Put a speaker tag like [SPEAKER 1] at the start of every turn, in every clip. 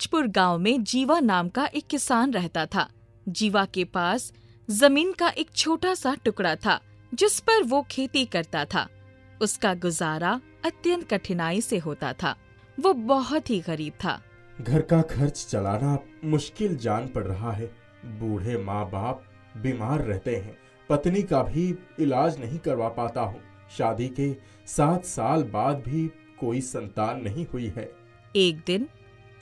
[SPEAKER 1] तेजपुर गांव में जीवा नाम का एक किसान रहता था। जीवा के पास जमीन का एक छोटा सा टुकड़ा था जिस पर वो खेती करता था। उसका गुजारा अत्यंत कठिनाई से होता था। वो बहुत ही गरीब था।
[SPEAKER 2] घर का खर्च चलाना मुश्किल जान पड़ रहा है। बूढ़े माँ बाप बीमार रहते हैं। पत्नी का भी इलाज नहीं करवा पाता हूँ। शादी के 7 साल बाद भी कोई संतान नहीं हुई है।
[SPEAKER 1] एक दिन,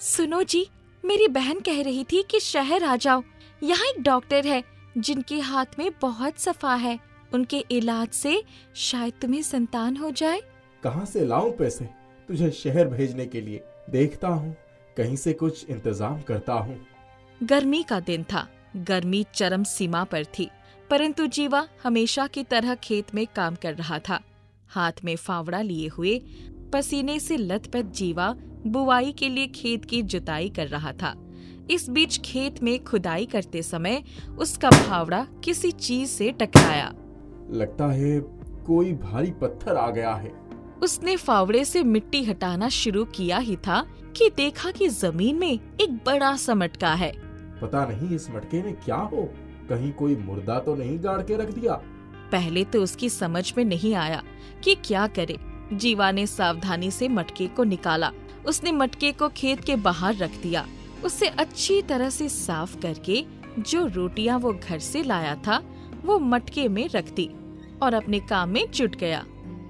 [SPEAKER 1] सुनो जी, मेरी बहन कह रही थी कि शहर आ जाओ। यहाँ एक डॉक्टर है जिनके हाथ में बहुत सफा है। उनके इलाज से शायद तुम्हें संतान हो जाए।
[SPEAKER 2] कहाँ से लाऊं पैसे तुझे शहर भेजने के लिए? देखता हूँ, कहीं से कुछ इंतजाम करता हूँ।
[SPEAKER 1] गर्मी का दिन था। गर्मी चरम सीमा पर थी, परंतु जीवा हमेशा की तरह खेत में काम कर रहा था। हाथ में फावड़ा लिए हुए पसीने से लथपथ जीवा बुवाई के लिए खेत की जुताई कर रहा था। इस बीच खेत में खुदाई करते समय उसका फावड़ा किसी चीज से टकराया।
[SPEAKER 2] लगता है कोई भारी पत्थर आ गया है।
[SPEAKER 1] उसने फावड़े से मिट्टी हटाना शुरू किया ही था कि देखा कि जमीन में एक बड़ा सा मटका है।
[SPEAKER 2] पता नहीं इस मटके में क्या हो, कहीं कोई मुर्दा तो नहीं गाड़ के रख दिया।
[SPEAKER 1] पहले तो उसकी समझ में नहीं आया कि क्या करे। जीवा ने सावधानी से मटके को निकाला। उसने मटके को खेत के बाहर रख दिया। उसे अच्छी तरह से साफ करके जो रोटियां वो घर से लाया था वो मटके में रख दी और अपने काम में जुट गया।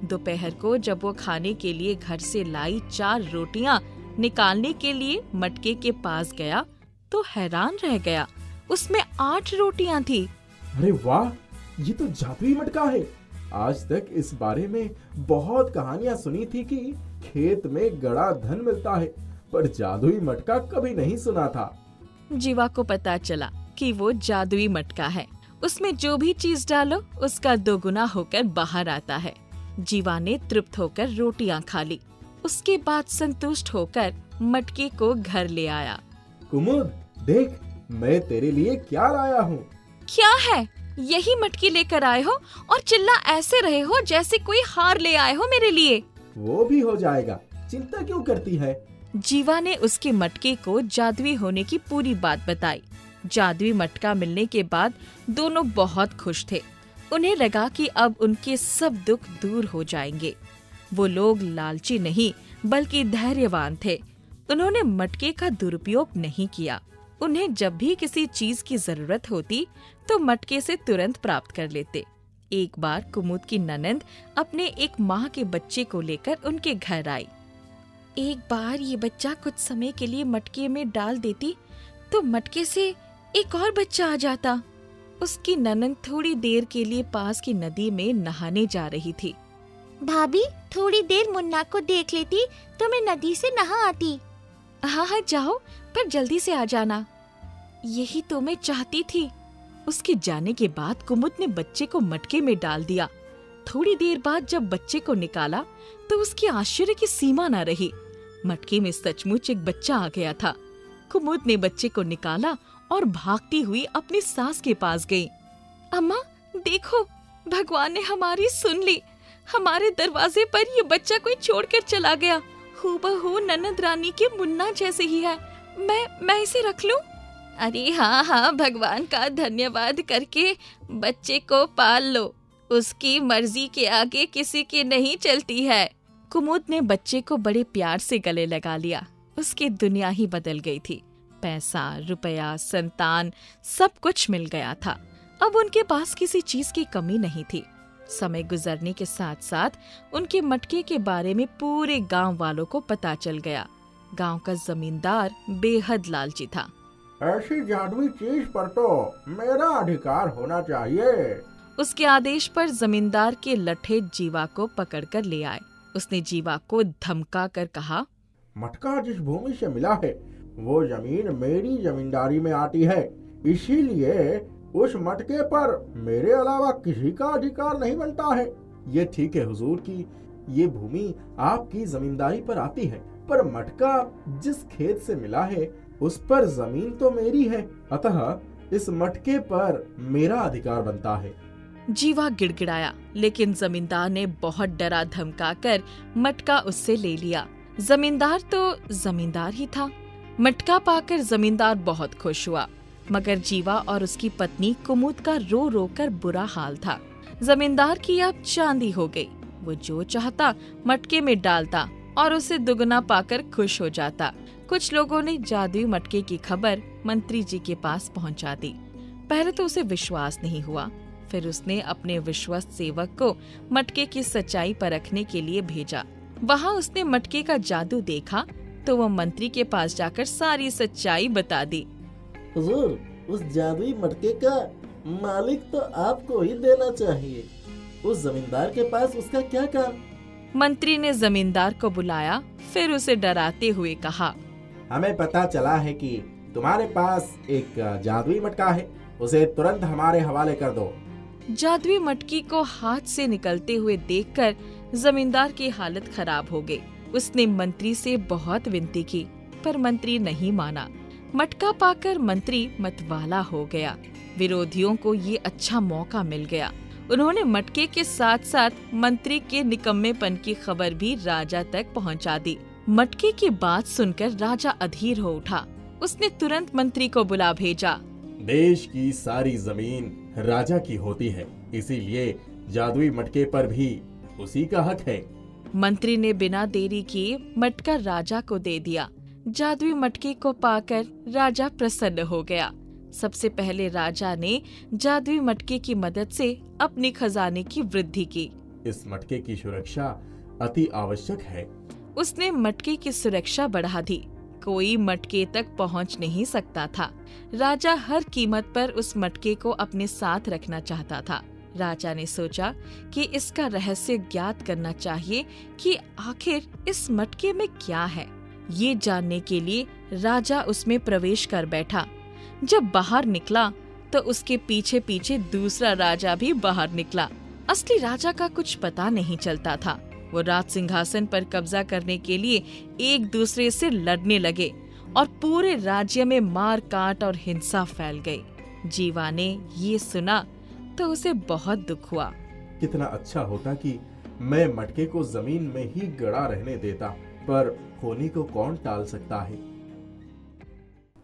[SPEAKER 1] दोपहर को जब वो खाने के लिए घर से लाई 4 रोटियां निकालने के लिए मटके के पास गया तो हैरान रह गया। उसमें 8 रोटियां थी।
[SPEAKER 2] अरे वाह, ये तो जादुई मटका है। आज तक इस बारे में बहुत कहानियां सुनी थी कि खेत में गड़ा धन मिलता है, पर जादुई मटका कभी नहीं सुना था।
[SPEAKER 1] जीवा को पता चला कि वो जादुई मटका है। उसमें जो भी चीज डालो उसका 2 गुना होकर बाहर आता है। जीवा ने तृप्त होकर रोटियां खा ली। उसके बाद संतुष्ट होकर मटके को घर ले आया।
[SPEAKER 2] कुमुद, देख मैं तेरे लिए क्या लाया हूँ।
[SPEAKER 1] क्या है? यही मटकी लेकर आए हो और चिल्ला ऐसे रहे हो जैसे कोई हार ले आए हो मेरे लिए।
[SPEAKER 2] वो भी हो जाएगा, चिंता क्यों करती है?
[SPEAKER 1] जीवा ने उसके मटके को जादुई होने की पूरी बात बताई। जादुई मटका मिलने के बाद दोनों बहुत खुश थे। उन्हें लगा कि अब उनके सब दुख दूर हो जाएंगे। वो लोग लालची नहीं बल्कि धैर्यवान थे। उन्होंने मटके का दुरुपयोग नहीं किया। उन्हें जब भी किसी चीज की जरूरत होती तो मटके से तुरंत प्राप्त कर लेते। एक बार कुमुद की ननंद अपने 1 माह के बच्चे को लेकर उनके घर आई। एक बार ये बच्चा कुछ समय के लिए मटके में डाल देती तो मटके से एक और बच्चा आ जाता। उसकी ननंद थोड़ी देर के लिए पास की नदी में नहाने जा रही थी।
[SPEAKER 3] भाभी, थोड़ी देर मुन्ना को देख लेती तो मैं नदी से नहा आती।
[SPEAKER 1] हाँ हाँ जाओ, पर जल्दी से आ जाना। यही तो मैं चाहती थी। उसके जाने के बाद कुमुद ने बच्चे को मटके में डाल दिया। थोड़ी देर बाद जब बच्चे को निकाला तो उसकी आश्चर्य की सीमा न रही। मटके में सचमुच एक बच्चा आ गया था। कुमुद ने बच्चे को निकाला और भागती हुई अपनी सास के पास गई। अम्मा देखो, भगवान ने हमारी सुन ली। हमारे दरवाजे पर ये बच्चा कोई छोड़कर चला गया। हूबहू ननद रानी के मुन्ना जैसे ही है। मैं इसे रख लूं? अरे हाँ हाँ, भगवान का धन्यवाद करके बच्चे को पाल लो। उसकी मर्जी के आगे किसी की नहीं चलती है। कुमुद ने बच्चे को बड़े प्यार से गले लगा लिया। उसकी दुनिया ही बदल गई थी। पैसा, रुपया, संतान, सब कुछ मिल गया था। अब उनके पास किसी चीज की कमी नहीं थी। समय गुजरने के साथ साथ उनके मटके के बारे में पूरे गांव वालों को पता चल गया। गांव का जमींदार बेहद लालची था।
[SPEAKER 2] ऐसी जादुई चीज पर तो मेरा अधिकार होना चाहिए।
[SPEAKER 1] उसके आदेश पर जमींदार के लठे जीवा को पकड़कर ले आए। उसने जीवा को धमका कर कहा,
[SPEAKER 2] मटका जिस भूमि से मिला है वो जमीन मेरी जमींदारी में आती है, इसीलिए उस मटके पर मेरे अलावा किसी का अधिकार नहीं बनता है। ये ठीक है हुजूर कि ये भूमि आपकी जमींदारी पर आती है, पर मटका जिस खेत से मिला है उस पर जमीन तो मेरी है, अतः इस मटके पर मेरा अधिकार बनता है।
[SPEAKER 1] जीवा गिड़गिड़ाया, लेकिन जमींदार ने बहुत डरा धमका कर मटका उससे ले लिया। जमींदार तो जमींदार ही था। मटका पाकर जमींदार बहुत खुश हुआ, मगर जीवा और उसकी पत्नी कुमुद का रो रो कर बुरा हाल था। जमींदार की अब चांदी हो गई। वो जो चाहता मटके में डालता और उसे दुगना पाकर खुश हो जाता। कुछ लोगों ने जादुई मटके की खबर मंत्री जी के पास पहुंचा दी। पहले तो उसे विश्वास नहीं हुआ, फिर उसने अपने विश्वस्त सेवक को मटके की सच्चाई परखने के लिए भेजा। वहाँ उसने मटके का जादू देखा तो वह मंत्री के पास जाकर सारी सच्चाई बता दी।
[SPEAKER 4] हुजूर, उस जादुई मटके का मालिक तो आपको ही देना चाहिए। उस जमींदार के पास उसका क्या काम?
[SPEAKER 1] मंत्री ने जमींदार को बुलाया, फिर उसे डराते हुए कहा,
[SPEAKER 2] हमें पता चला है कि तुम्हारे पास एक जादुई मटका है, उसे तुरंत हमारे हवाले कर दो।
[SPEAKER 1] जादुई मटकी को हाथ से निकलते हुए देखकर जमींदार की हालत खराब हो गई। उसने मंत्री से बहुत विनती की, पर मंत्री नहीं माना। मटका पाकर मंत्री मतवाला हो गया। विरोधियों को ये अच्छा मौका मिल गया। उन्होंने मटके के साथ साथ मंत्री के निकम्मेपन की खबर भी राजा तक पहुंचा दी। मटके की बात सुनकर राजा अधीर हो उठा। उसने तुरंत मंत्री को बुला भेजा।
[SPEAKER 5] देश की सारी जमीन राजा की होती है, इसीलिए जादुई मटके पर भी उसी का हक है।
[SPEAKER 1] मंत्री ने बिना देरी किए मटका राजा को दे दिया। जादुई मटके को पाकर राजा प्रसन्न हो गया। सबसे पहले राजा ने जादुई मटके की मदद से अपने खजाने की वृद्धि की।
[SPEAKER 5] इस मटके की सुरक्षा अति आवश्यक है।
[SPEAKER 1] उसने मटके की सुरक्षा बढ़ा दी। कोई मटके तक पहुंच नहीं सकता था। राजा हर कीमत पर उस मटके को अपने साथ रखना चाहता था। राजा ने सोचा कि इसका रहस्य ज्ञात करना चाहिए कि आखिर इस मटके में क्या है। ये जानने के लिए राजा उसमें प्रवेश कर बैठा। जब बाहर निकला तो उसके पीछे पीछे दूसरा राजा भी बाहर निकला। असली राजा का कुछ पता नहीं चलता था। वो राज सिंहासन पर कब्जा करने के लिए एक दूसरे से लड़ने लगे और पूरे राज्य में मार काट और हिंसा फैल गई। जीवा ने ये सुना तो उसे बहुत दुख हुआ।
[SPEAKER 5] कितना अच्छा होता कि मैं मटके को जमीन में ही गड़ा रहने देता, पर होने को कौन टाल सकता है।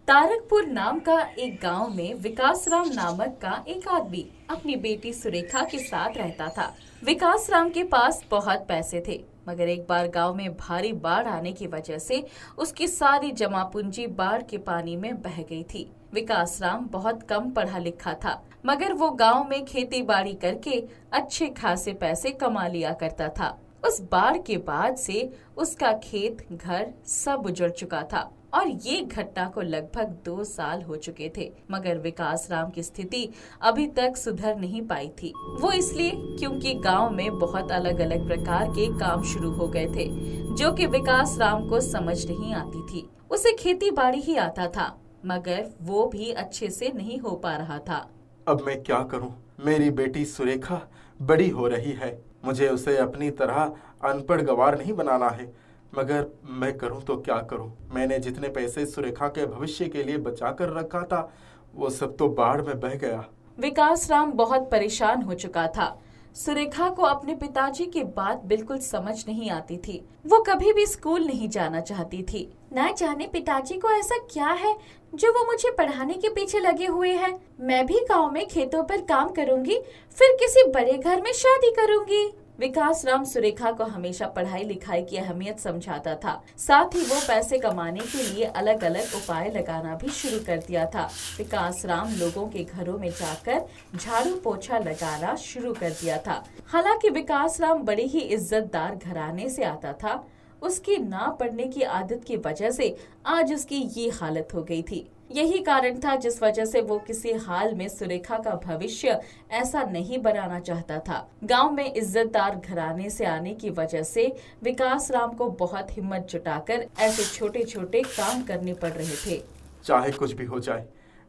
[SPEAKER 1] तारकपुर नाम का एक गांव में विकासराम नामक का एक आदमी अपनी बेटी सुरेखा के साथ रहता था। विकासराम के पास बहुत पैसे थे, मगर एक बार गांव में भारी बाढ़ आने की वजह से उसकी सारी जमा पूंजी बाढ़ के पानी में बह गई थी। विकासराम बहुत कम पढ़ा लिखा था, मगर वो गांव में खेती बाड़ी करके अच्छे खासे पैसे कमा लिया करता था। उस बाढ़ के बाद से उसका खेत, घर सब उजड़ चुका था और ये घटना को लगभग 2 साल हो चुके थे, मगर विकासराम की स्थिति अभी तक सुधर नहीं पाई थी। वो इसलिए क्योंकि गांव में बहुत अलग अलग प्रकार के काम शुरू हो गए थे, जो कि विकासराम को समझ नहीं आती थी। उसे खेती बाड़ी ही आता था, मगर वो भी अच्छे से नहीं हो पा रहा था।
[SPEAKER 4] अब मैं क्या करूं? मेरी बेटी सुरेखा बड़ी हो रही है, मुझे उसे अपनी तरह अनपढ़ गवार नहीं बनाना है, मगर मैं करूं तो क्या करूं? मैंने जितने पैसे सुरेखा के भविष्य के लिए बचा कर रखा था, वो सब तो बाढ़ में बह गया।
[SPEAKER 1] विकासराम बहुत परेशान हो चुका था। सुरेखा को अपने पिताजी की बात बिल्कुल समझ नहीं आती थी। वो कभी भी स्कूल नहीं जाना चाहती थी।
[SPEAKER 3] ना जाने पिताजी को ऐसा क्या है जो वो मुझे पढ़ाने के पीछे लगे हुए हैं। मैं भी गांव में खेतों पर काम करूंगी, फिर किसी बड़े घर में शादी करूंगी।
[SPEAKER 1] विकासराम सुरेखा को हमेशा पढ़ाई लिखाई की अहमियत समझाता था। साथ ही वो पैसे कमाने के लिए अलग अलग उपाय लगाना भी शुरू कर दिया था। विकासराम लोगों के घरों में जाकर झाड़ू पोछा लगाना शुरू कर दिया था। हालांकि विकासराम बड़े ही इज्जतदार घराने से आता था, उसकी ना पढ़ने की आदत की वजह से आज उसकी ये हालत हो गई थी। यही कारण था जिस वजह से वो किसी हाल में सुरेखा का भविष्य ऐसा नहीं बनाना चाहता था। गांव में इज्जतदार घराने से आने की वजह से विकासराम को बहुत हिम्मत जुटाकर ऐसे छोटे छोटे काम करने पड़ रहे थे।
[SPEAKER 4] चाहे कुछ भी हो जाए,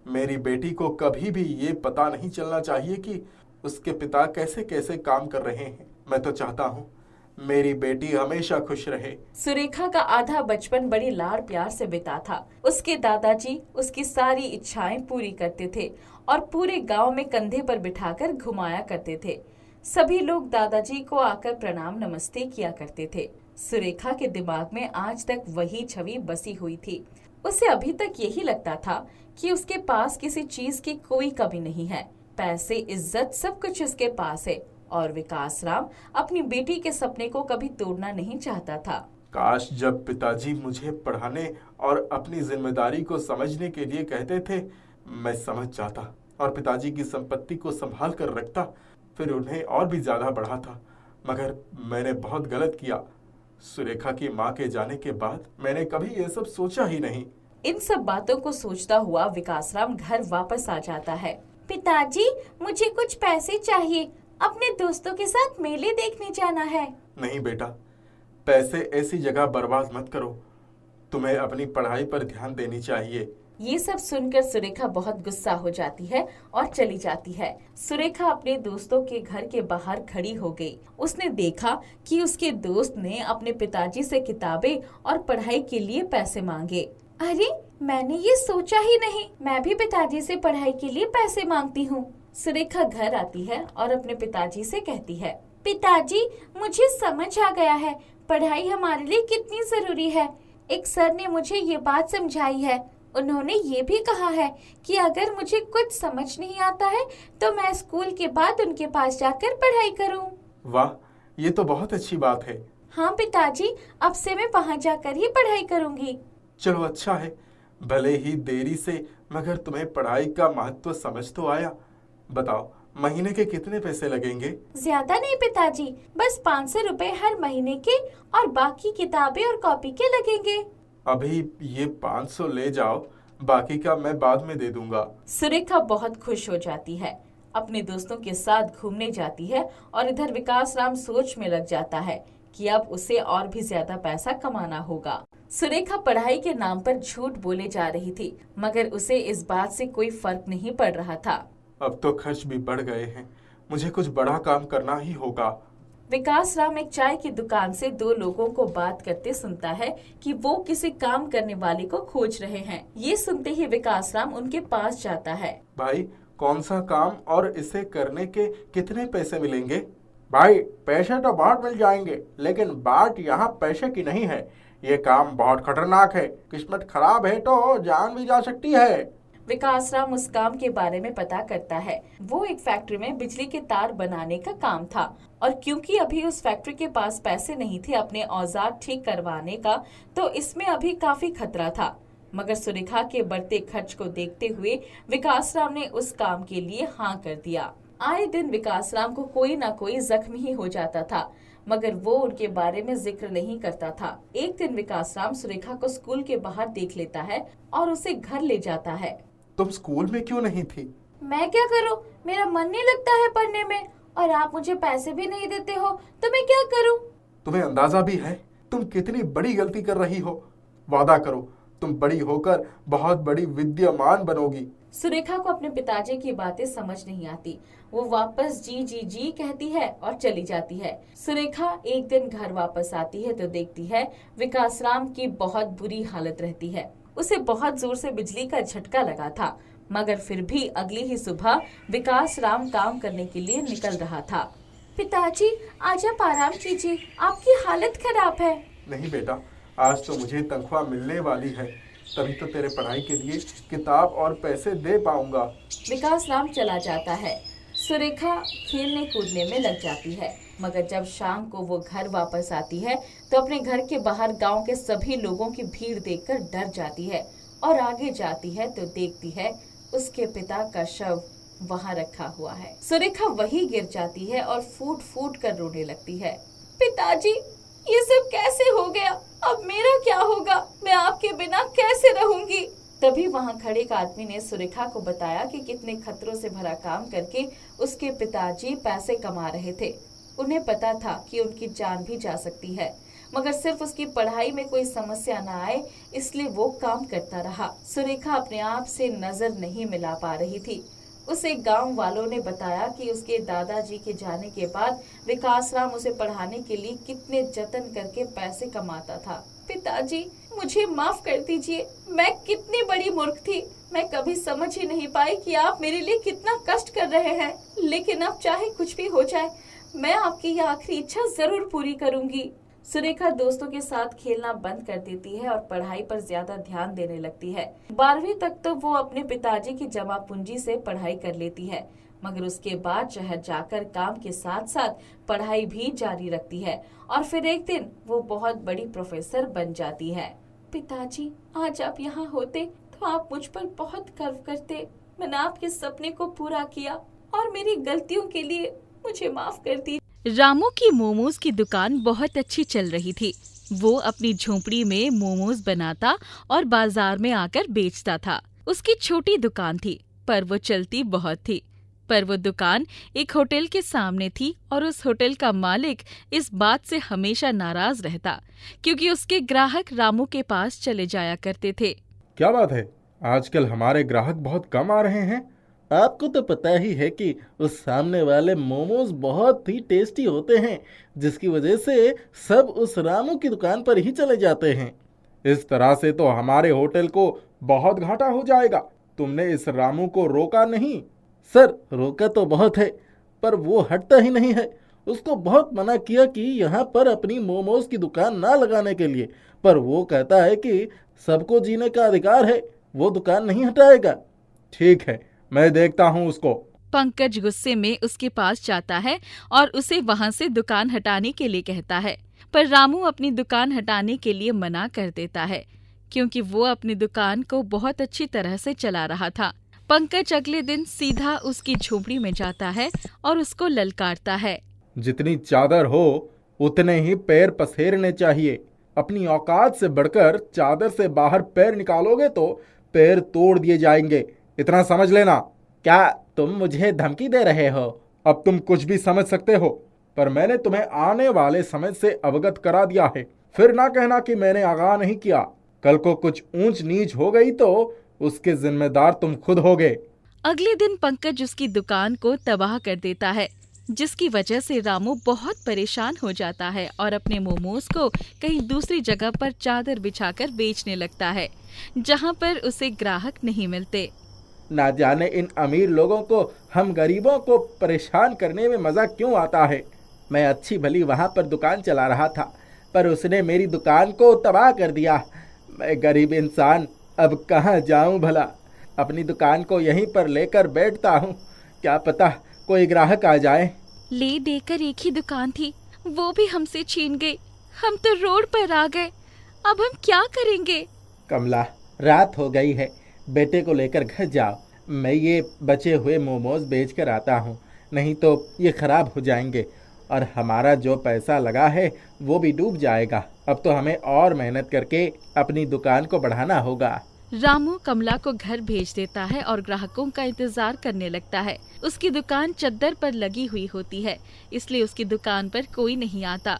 [SPEAKER 4] मेरी बेटी को कभी भी ये पता नहीं चलना चाहिए कि उसके पिता कैसे कैसे काम कर रहे हैं। मैं तो चाहता हूँ मेरी बेटी हमेशा खुश रहे।
[SPEAKER 1] सुरेखा का आधा बचपन बड़ी लाड़ प्यार से बिता था। उसके दादाजी उसकी सारी इच्छाएं पूरी करते थे और पूरे गांव में कंधे पर बिठाकर घुमाया करते थे। सभी लोग दादाजी को आकर प्रणाम नमस्ते किया करते थे। सुरेखा के दिमाग में आज तक वही छवि बसी हुई थी।
[SPEAKER 3] उसे अभी तक यही लगता था कि उसके पास किसी चीज की कोई कमी नहीं है। पैसे, इज्जत, सब कुछ उसके पास है और विकास राम अपनी बेटी के सपने को कभी तोड़ना नहीं चाहता था।
[SPEAKER 4] काश जब पिताजी मुझे पढ़ाने और अपनी जिम्मेदारी को समझने के लिए कहते थे, मैं समझ जाता और पिताजी की संपत्ति को संभाल कर रखता, फिर उन्हें और भी ज्यादा बढ़ाता। मगर मैंने बहुत गलत किया। सुरेखा की माँ के जाने के बाद मैंने कभी ये सब सोचा ही नहीं।
[SPEAKER 3] इन सब बातों को सोचता हुआ विकास राम घर वापस आ जाता है। पिताजी, मुझे कुछ पैसे चाहिए, अपने दोस्तों के साथ मेले देखने जाना है।
[SPEAKER 4] नहीं बेटा, पैसे ऐसी जगह बर्बाद मत करो, तुम्हें अपनी पढ़ाई पर ध्यान देनी चाहिए।
[SPEAKER 3] ये सब सुनकर सुरेखा बहुत गुस्सा हो जाती है और चली जाती है। सुरेखा अपने दोस्तों के घर के बाहर खड़ी हो गई। उसने देखा कि उसके दोस्त ने अपने पिताजी से किताबें और पढ़ाई के लिए पैसे मांगे। अरे, मैंने ये सोचा ही नहीं, मैं भी पिताजी से पढ़ाई के लिए पैसे मांगती हूँ। सुरेखा घर आती है और अपने पिताजी से कहती है, पिताजी, मुझे समझ आ गया है पढ़ाई हमारे लिए कितनी जरूरी है। एक सर ने मुझे ये बात समझाई है। उन्होंने ये भी कहा है कि अगर मुझे कुछ समझ नहीं आता है तो मैं स्कूल के बाद उनके पास जाकर पढ़ाई करूं।
[SPEAKER 4] वाह, ये तो बहुत अच्छी बात है।
[SPEAKER 3] हाँ पिताजी, अब से मैं वहाँ जाकर ही पढ़ाई करूंगी।
[SPEAKER 4] चलो अच्छा है, भले ही देरी से, मगर तुम्हें पढ़ाई का महत्व समझ तो आया। बताओ, महीने के कितने पैसे लगेंगे?
[SPEAKER 3] ज्यादा नहीं पिताजी, बस 500 रुपए हर महीने के और बाकी किताबें और कॉपी के लगेंगे।
[SPEAKER 4] अभी ये 500 ले जाओ, बाकी का मैं बाद में दे दूंगा।
[SPEAKER 3] सुरेखा बहुत खुश हो जाती है, अपने दोस्तों के साथ घूमने जाती है और इधर विकास राम सोच में लग जाता है कि अब उसे और भी ज्यादा पैसा कमाना होगा। सुरेखा पढ़ाई के नाम पर झूठ बोले जा रही थी, मगर उसे इस बात से कोई फर्क नहीं पड़ रहा था।
[SPEAKER 4] अब तो खर्च भी बढ़ गए हैं, मुझे कुछ बड़ा काम करना ही होगा।
[SPEAKER 3] विकास राम एक चाय की दुकान से दो लोगों को बात करते सुनता है कि वो किसी काम करने वाले को खोज रहे हैं। ये सुनते ही विकास राम उनके पास जाता है।
[SPEAKER 4] भाई, कौन सा काम और इसे करने के कितने पैसे मिलेंगे?
[SPEAKER 2] भाई, पैसे तो बहुत मिल जाएंगे, लेकिन बात यहाँ पैसे की नहीं है। ये काम बहुत खतरनाक है, किस्मत खराब है तो जान भी जा सकती है।
[SPEAKER 3] विकास राम उस काम के बारे में पता करता है। वो एक फैक्ट्री में बिजली के तार बनाने का काम था और क्योंकि अभी उस फैक्ट्री के पास पैसे नहीं थे अपने औजार ठीक करवाने का, तो इसमें अभी काफी खतरा था। मगर सुरेखा के बढ़ते खर्च को देखते हुए विकास राम ने उस काम के लिए हाँ कर दिया। आए दिन विकास राम को कोई ना कोई जख्म ही हो जाता था, मगर वो उनके बारे में जिक्र नहीं करता था। एक दिन विकास राम सुरेखा को स्कूल के बाहर देख लेता है और उसे घर ले जाता है।
[SPEAKER 4] तुम स्कूल में क्यों नहीं थी?
[SPEAKER 3] मैं क्या करूं, मेरा मन नहीं लगता है पढ़ने में और आप मुझे पैसे भी नहीं देते हो, तो मैं क्या करूं?
[SPEAKER 4] तुम्हें अंदाजा भी है तुम कितनी बड़ी गलती कर रही हो? वादा करो, तुम बड़ी होकर बहुत बड़ी विद्वान बनोगी।
[SPEAKER 3] सुरेखा को अपने पिताजी की बातें समझ नहीं आती। वो वापस जी जी जी कहती है और चली जाती है। सुरेखा एक दिन घर वापस आती है तो देखती है विकास राम की बहुत बुरी हालत रहती है। उसे बहुत जोर से बिजली का झटका लगा था, मगर फिर भी अगली ही सुबह विकास राम काम करने के लिए निकल रहा था। पिताजी, आज आप आराम कीजिए, आपकी हालत खराब है।
[SPEAKER 4] नहीं बेटा, आज तो मुझे तनख्वाह मिलने वाली है, तभी तो तेरे पढ़ाई के लिए किताब और पैसे दे पाऊंगा।
[SPEAKER 3] विकास राम चला जाता है। सुरेखा खेलने कूदने में लग जाती है, मगर जब शाम को वो घर वापस आती है तो अपने घर के बाहर गांव के सभी लोगों की भीड़ देखकर डर जाती है और आगे जाती है तो देखती है उसके पिता का शव वहां रखा हुआ है। सुरेखा वहीं गिर जाती है और फूट फूट कर रोने लगती है। पिताजी, ये सब कैसे हो गया? अब मेरा क्या होगा? मैं आपके बिना कैसे रहूंगी? तभी वहां खड़े एक आदमी ने सुरेखा को बताया कि कितने खतरों से भरा काम करके उसके पिताजी पैसे कमा रहे थे। उन्हें पता था कि उनकी जान भी जा सकती है, मगर सिर्फ उसकी पढ़ाई में कोई समस्या न आए इसलिए वो काम करता रहा। सुरेखा अपने आप से नजर नहीं मिला पा रही थी। उसे गांव वालों ने बताया कि उसके दादाजी के जाने के बाद विकास राम उसे पढ़ाने के लिए कितने जतन करके पैसे कमाता था। पिताजी, मुझे माफ कर दीजिए, मैं कितनी बड़ी मूर्ख थी। मैं कभी समझ ही नहीं पाई कि आप मेरे लिए कितना कष्ट कर रहे हैं। लेकिन अब चाहे कुछ भी हो जाए, मैं आपकी यह आखिरी इच्छा जरूर पूरी करूंगी। सुरेखा दोस्तों के साथ खेलना बंद कर देती है और पढ़ाई पर ज्यादा ध्यान देने लगती है। 12वीं तक तो वो अपने पिताजी की जमा पूंजी से पढ़ाई कर लेती है, मगर उसके बाद शहर जाकर काम के साथ साथ पढ़ाई भी जारी रखती है और फिर एक दिन वो बहुत बड़ी प्रोफेसर बन जाती है। पिताजी, आज आप यहाँ होते तो आप मुझ पर बहुत गर्व करते। मैंने आपके सपने को पूरा किया और मेरी गलतियों के लिए मुझे माफ कर दी।
[SPEAKER 1] रामू की मोमोज की दुकान बहुत अच्छी चल रही थी। वो अपनी झोपड़ी में मोमोज बनाता और बाजार में आकर बेचता था। उसकी छोटी दुकान थी, पर वो चलती बहुत थी। पर वो दुकान एक होटल के सामने थी और उस होटल का मालिक इस बात से हमेशा नाराज रहता, क्योंकि उसके ग्राहक रामू के पास चले जाया करते थे।
[SPEAKER 5] क्या बात है, आजकल हमारे ग्राहक बहुत कम आ रहे हैं।
[SPEAKER 6] आपको तो पता ही है कि उस सामने वाले मोमोज बहुत ही टेस्टी होते हैं, जिसकी वजह से सब उस रामू की दुकान पर ही चले जाते हैं।
[SPEAKER 5] इस तरह से तो हमारे होटल को बहुत घाटा हो जाएगा। तुमने इस रामू को रोका नहीं?
[SPEAKER 6] सर, रोका तो बहुत है, पर वो हटता ही नहीं है। उसको बहुत मना किया कि यहाँ पर अपनी मोमोज की दुकान ना लगाने के लिए, पर वो कहता है कि सबको जीने का अधिकार है, वो दुकान नहीं हटाएगा।
[SPEAKER 5] ठीक है, मैं देखता हूँ उसको।
[SPEAKER 1] पंकज गुस्से में उसके पास जाता है और उसे वहां से दुकान हटाने के लिए कहता है, पर रामू अपनी दुकान हटाने के लिए मना कर देता है, क्योंकि वो अपनी दुकान को बहुत अच्छी तरह से चला रहा था। पंकज अगले दिन सीधा उसकी झोपड़ी में जाता है और उसको ललकारता है।
[SPEAKER 5] जितनी चादर हो उतने ही पैर पसेरने चाहिए। अपनी औकात से बढ़कर चादर से बाहर पैर निकालोगे तो पैर तोड़ दिए जाएंगे, इतना समझ लेना।
[SPEAKER 6] क्या तुम मुझे धमकी दे रहे हो?
[SPEAKER 5] अब तुम कुछ भी समझ सकते हो, पर मैंने तुम्हें आने वाले समय से अवगत करा दिया है। फिर ना कहना कि मैंने आगाह नहीं किया। कल को कुछ ऊंच नीच हो गई तो उसके जिम्मेदार तुम खुद होगे।
[SPEAKER 1] अगले दिन पंकज उसकी दुकान को तबाह कर देता है, जिसकी वजह से रामू बहुत परेशान हो जाता है और अपने मोमोज को कहीं दूसरी जगह पर चादर बिछाकर बेचने लगता है, जहां पर उसे ग्राहक नहीं मिलते।
[SPEAKER 6] ना जाने इन अमीर लोगों को हम गरीबों को परेशान करने में मज़ा क्यों आता है। मैं अच्छी भली वहाँ पर दुकान चला रहा था, पर उसने मेरी दुकान को तबाह कर दिया। मैं गरीब इंसान अब कहाँ जाऊँ भला? अपनी दुकान को यहीं पर लेकर बैठता हूँ, क्या पता कोई ग्राहक आ जाए।
[SPEAKER 1] ले देकर एक ही दुकान थी, वो भी हमसे छीन गई। हम तो रोड पर आ गए, अब हम क्या करेंगे?
[SPEAKER 6] कमला, रात हो गई है, बेटे को लेकर घर जाओ। मैं ये बचे हुए मोमोज बेच कर आता हूँ, नहीं तो ये खराब हो जाएंगे और हमारा जो पैसा लगा है वो भी डूब जाएगा। अब तो हमें और मेहनत करके अपनी दुकान को बढ़ाना होगा।
[SPEAKER 1] रामू कमला को घर भेज देता है और ग्राहकों का इंतजार करने लगता है। उसकी दुकान चद्दर पर लगी हुई होती है, इसलिए उसकी दुकान पर कोई नहीं आता।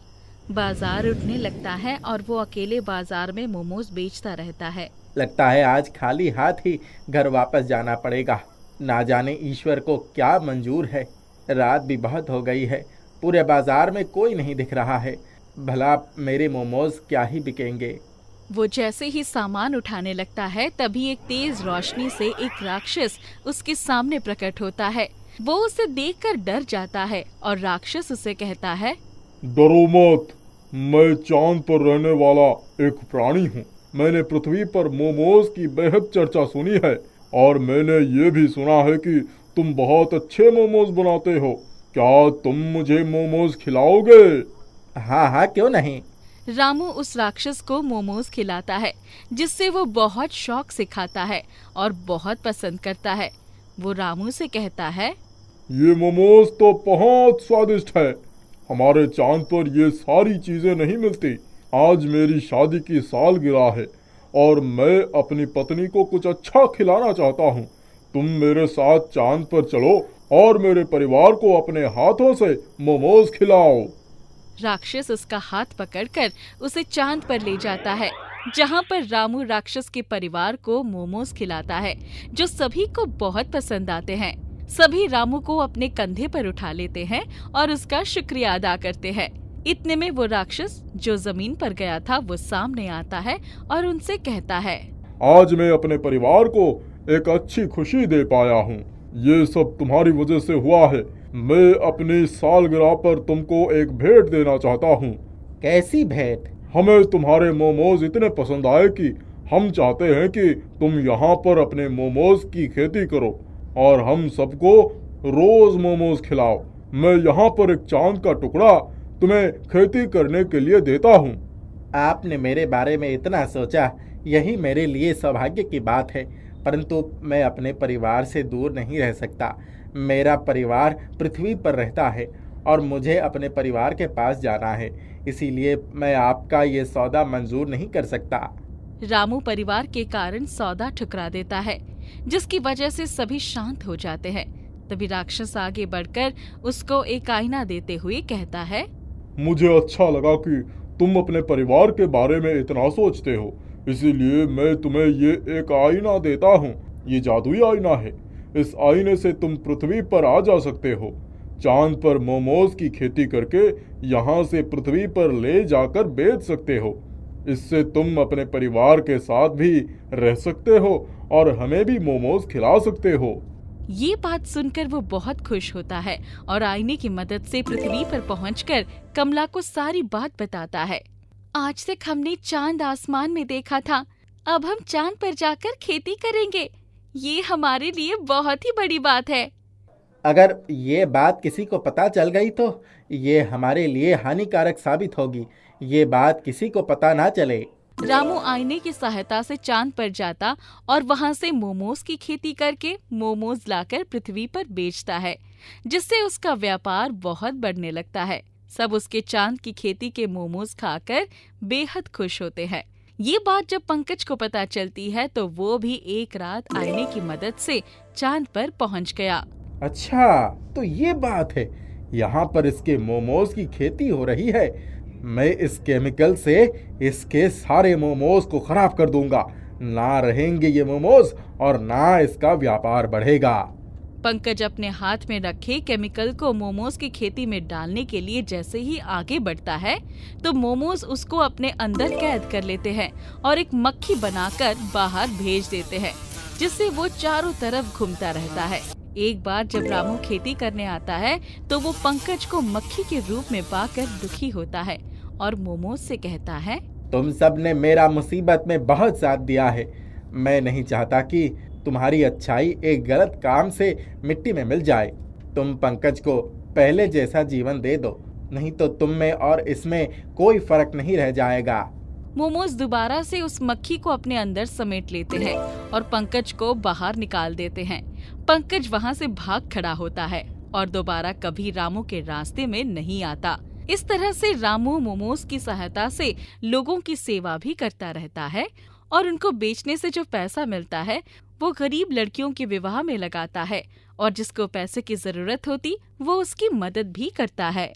[SPEAKER 1] बाजार उठने लगता है और वो अकेले बाजार में मोमोज बेचता रहता है।
[SPEAKER 6] लगता है आज खाली हाथ ही घर वापस जाना पड़ेगा। ना जाने ईश्वर को क्या मंजूर है। रात भी बहुत हो गई है, पूरे बाजार में कोई नहीं दिख रहा है। भला मेरे मोमोज क्या ही बिकेंगे।
[SPEAKER 1] वो जैसे ही सामान उठाने लगता है, तभी एक तेज रोशनी से एक राक्षस उसके सामने प्रकट होता है। वो उसे देखकर डर जाता है और राक्षस उसे कहता है,
[SPEAKER 7] डरो मत, मैं चांद पर रहने वाला एक प्राणी हूँ। मैंने पृथ्वी पर मोमोज की बेहद चर्चा सुनी है और मैंने ये भी सुना है कि तुम बहुत अच्छे मोमोज बनाते हो। क्या तुम मुझे मोमोज खिलाओगे?
[SPEAKER 6] हाँ हाँ, क्यों नहीं।
[SPEAKER 1] रामू उस राक्षस को मोमोज खिलाता है, जिससे वो बहुत शौक से खाता है और बहुत पसंद करता है। वो रामू से कहता है,
[SPEAKER 7] ये मोमोज तो बहुत स्वादिष्ट है। हमारे चांद पर ये सारी चीजें नहीं मिलती। आज मेरी शादी की सालगिरह है और मैं अपनी पत्नी को कुछ अच्छा खिलाना चाहता हूँ। तुम मेरे साथ चांद पर चलो और मेरे परिवार को अपने हाथों से मोमोज खिलाओ।
[SPEAKER 1] राक्षस उसका हाथ पकड़कर उसे चांद पर ले जाता है, जहाँ पर रामू राक्षस के परिवार को मोमोज खिलाता है, जो सभी को बहुत पसंद आते हैं। सभी रामू को अपने कंधे पर उठा लेते हैं और उसका शुक्रिया अदा करते हैं। इतने में वो राक्षस जो जमीन पर गया था वो सामने आता है और उनसे कहता है,
[SPEAKER 7] आज मैं अपने परिवार को एक अच्छी खुशी दे पाया हूँ। ये सब तुम्हारी वजह से हुआ है। मैं अपनी सालगिरह पर तुमको एक भेंट देना चाहता हूँ।
[SPEAKER 6] कैसी भेंट?
[SPEAKER 7] हमें तुम्हारे मोमोज इतने पसंद आए कि हम चाहते हैं कि तुम यहाँ पर अपने मोमोज की खेती करो और हम सबको रोज मोमोज खिलाओ। मैं यहाँ पर एक चांद का टुकड़ा तुम्हें खेती करने के लिए देता हूँ।
[SPEAKER 6] आपने मेरे बारे में इतना सोचा, यही मेरे लिए सौभाग्य की बात है। परंतु मैं अपने परिवार से दूर नहीं रह सकता। मेरा परिवार पृथ्वी पर रहता है और मुझे अपने परिवार के पास जाना है, इसीलिए मैं आपका ये सौदा मंजूर नहीं कर सकता।
[SPEAKER 1] रामू परिवार के कारण सौदा ठुकरा देता है, जिसकी वजह से सभी शांत हो जाते हैं। तभी राक्षस आगे बढ़कर उसको एक आईना देते हुए कहता है,
[SPEAKER 7] मुझे अच्छा लगा कि तुम अपने परिवार के बारे में इतना सोचते हो, इसीलिए मैं तुम्हें ये एक आईना देता हूँ। ये जादुई आईना है। इस आईने से तुम पृथ्वी पर आ जा सकते हो। चांद पर मोमोज की खेती करके यहाँ से पृथ्वी पर ले जाकर बेच सकते हो। इससे तुम अपने परिवार के साथ भी रह सकते हो और हमें भी मोमोज खिला सकते हो।
[SPEAKER 1] ये बात सुनकर वो बहुत खुश होता है और आईने की मदद से पृथ्वी पर पहुंचकर कमला को सारी बात बताता है। आज तक हमने चांद आसमान में देखा था, अब हम चांद पर जाकर खेती करेंगे। ये हमारे लिए बहुत ही बड़ी बात है।
[SPEAKER 6] अगर ये बात किसी को पता चल गई तो ये हमारे लिए हानिकारक साबित होगी। ये बात किसी को पता ना चले।
[SPEAKER 1] रामू आईने की सहायता से चांद पर जाता और वहां से मोमोज की खेती करके मोमोज लाकर पृथ्वी पर बेचता है, जिससे उसका व्यापार बहुत बढ़ने लगता है। सब उसके चांद की खेती के मोमोज खाकर बेहद खुश होते हैं। ये बात जब पंकज को पता चलती है तो वो भी एक रात आईने की मदद से चांद पर पहुंच गया।
[SPEAKER 6] अच्छा, तो ये बात है, यहाँ पर इसके मोमोज की खेती हो रही है। मैं इस केमिकल से इसके सारे मोमोज को खराब कर दूंगा। ना रहेंगे ये मोमोज और ना इसका व्यापार बढ़ेगा।
[SPEAKER 1] पंकज अपने हाथ में रखे केमिकल को मोमोज की खेती में डालने के लिए जैसे ही आगे बढ़ता है तो मोमोज उसको अपने अंदर कैद कर लेते हैं और एक मक्खी बनाकर बाहर भेज देते हैं, जिससे वो चारों तरफ घूमता रहता है। एक बार जब रामू खेती करने आता है तो वो पंकज को मक्खी के रूप में पाकर दुखी होता है और मोमोज से कहता है,
[SPEAKER 6] तुम सब ने मेरा मुसीबत में बहुत साथ दिया है। मैं नहीं चाहता कि तुम्हारी अच्छाई एक गलत काम से मिट्टी में मिल जाए। तुम पंकज को पहले जैसा जीवन दे दो, नहीं तो तुम में और इसमें कोई फर्क नहीं रह जाएगा।
[SPEAKER 1] मोमोज दोबारा से उस मक्खी को अपने अंदर समेट लेते हैं और पंकज को बाहर निकाल देते हैं। पंकज वहां से भाग खड़ा होता है और दोबारा कभी रामू के रास्ते में नहीं आता। इस तरह से रामू मोमोज की सहायता से लोगों की सेवा भी करता रहता है और उनको बेचने से जो पैसा मिलता है वो गरीब लड़कियों के विवाह में लगाता है और जिसको पैसे की जरूरत होती वो उसकी मदद भी करता है।